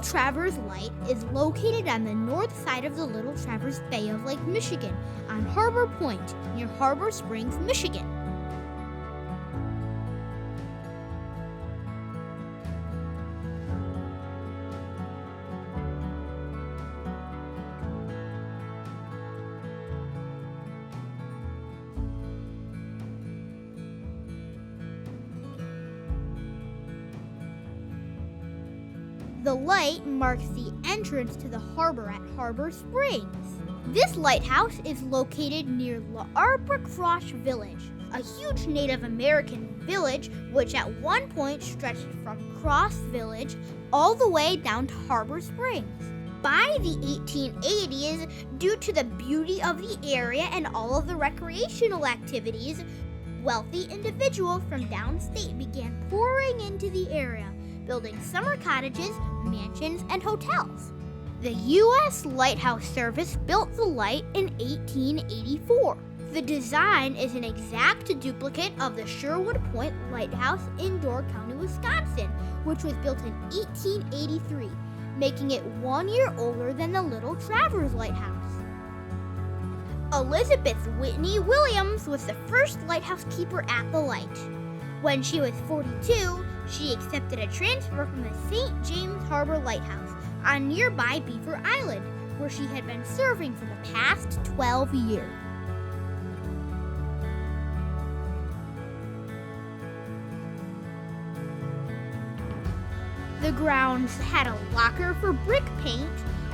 Traverse Light is located on the north side of the Little Traverse Bay of Lake Michigan on Harbor Point near Harbor Springs, Michigan. The light marks the entrance to the harbor at Harbor Springs. This lighthouse is located near L'Arbre Croche Village, a huge Native American village which at one point stretched from Cross Village all the way down to Harbor Springs. By the 1880s, due to the beauty of the area and all of the recreational activities, wealthy individuals from downstate began pouring into the area, building summer cottages, mansions, and hotels. The U.S. Lighthouse Service built the light in 1884. The design is an exact duplicate of the Sherwood Point Lighthouse in Door County, Wisconsin, which was built in 1883, making it 1 year older than the Little Traverse Lighthouse. Elizabeth Whitney Williams was the first lighthouse keeper at the light. When she was 42, she accepted a transfer from the St. James Harbor Lighthouse on nearby Beaver Island, where she had been serving for the past 12 years. The grounds had a locker for brick paint,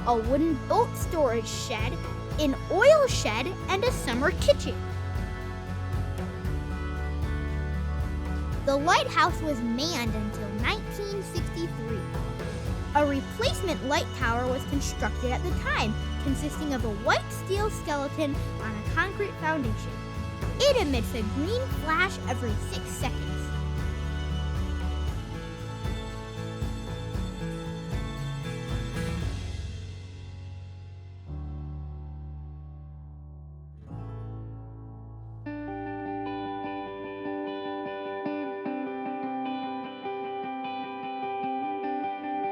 a wooden boat storage shed, an oil shed, and a summer kitchen. The lighthouse was manned until 1963. A replacement light tower was constructed at the time, consisting of a white steel skeleton on a concrete foundation. It emits a green flash every 6 seconds.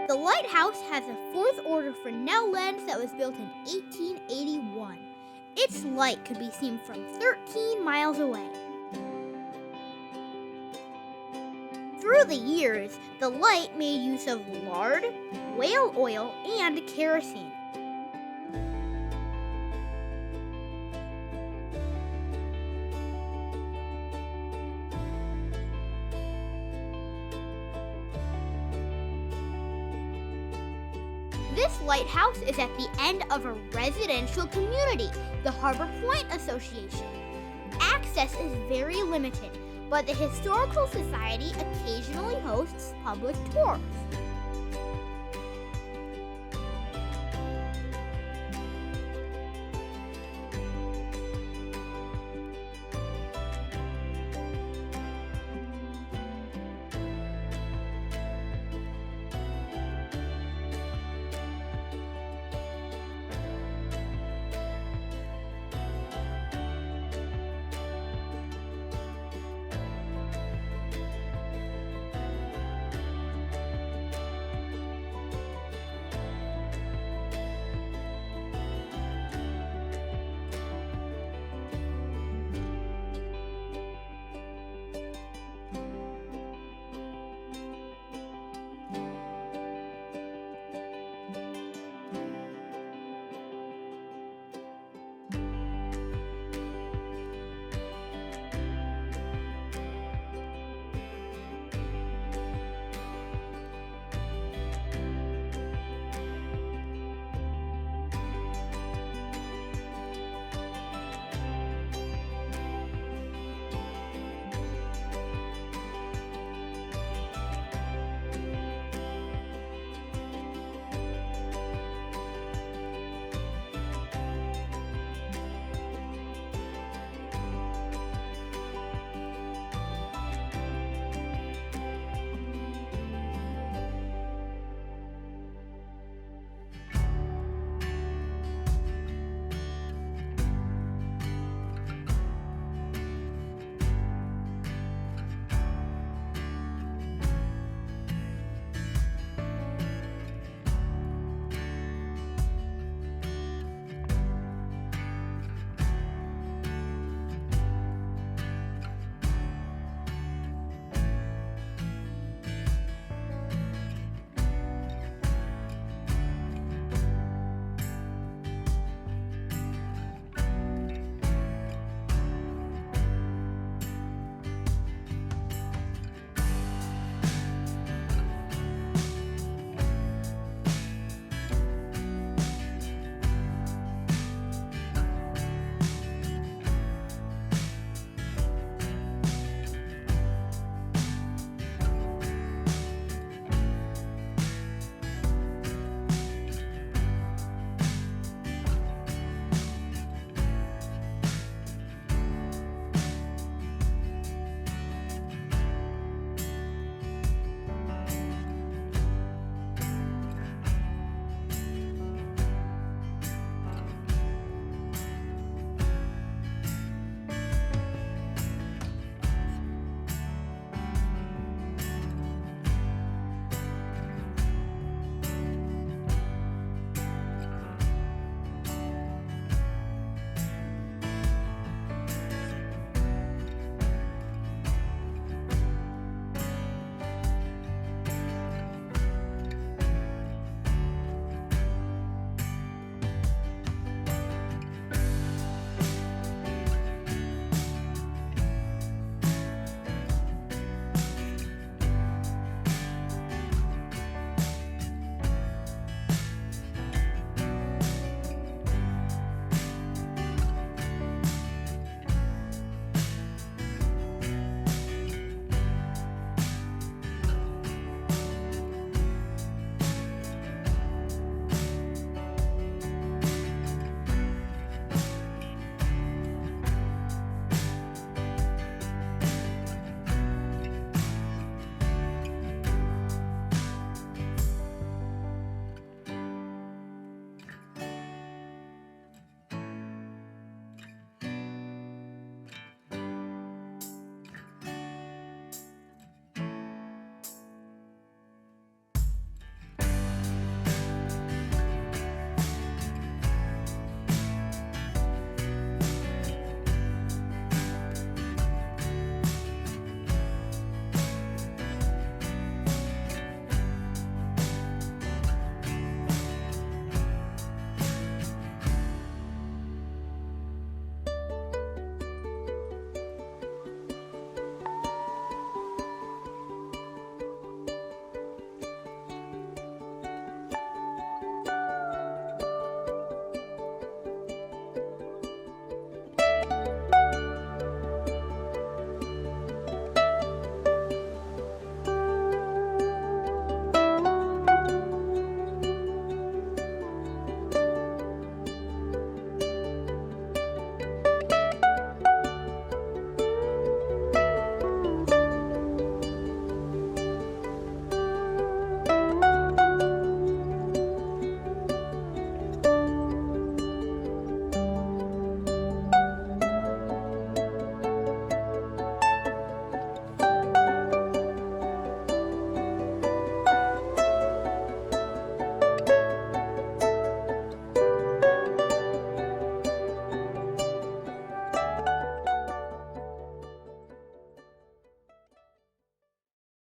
The lighthouse has a 4th order Fresnel lens that was built in 1881. Its light could be seen from 13 miles away. Through the years, the light made use of lard, whale oil, and kerosene. This lighthouse is at the end of a residential community, the Harbor Point Association. Access is very limited, but the Historical Society occasionally hosts public tours.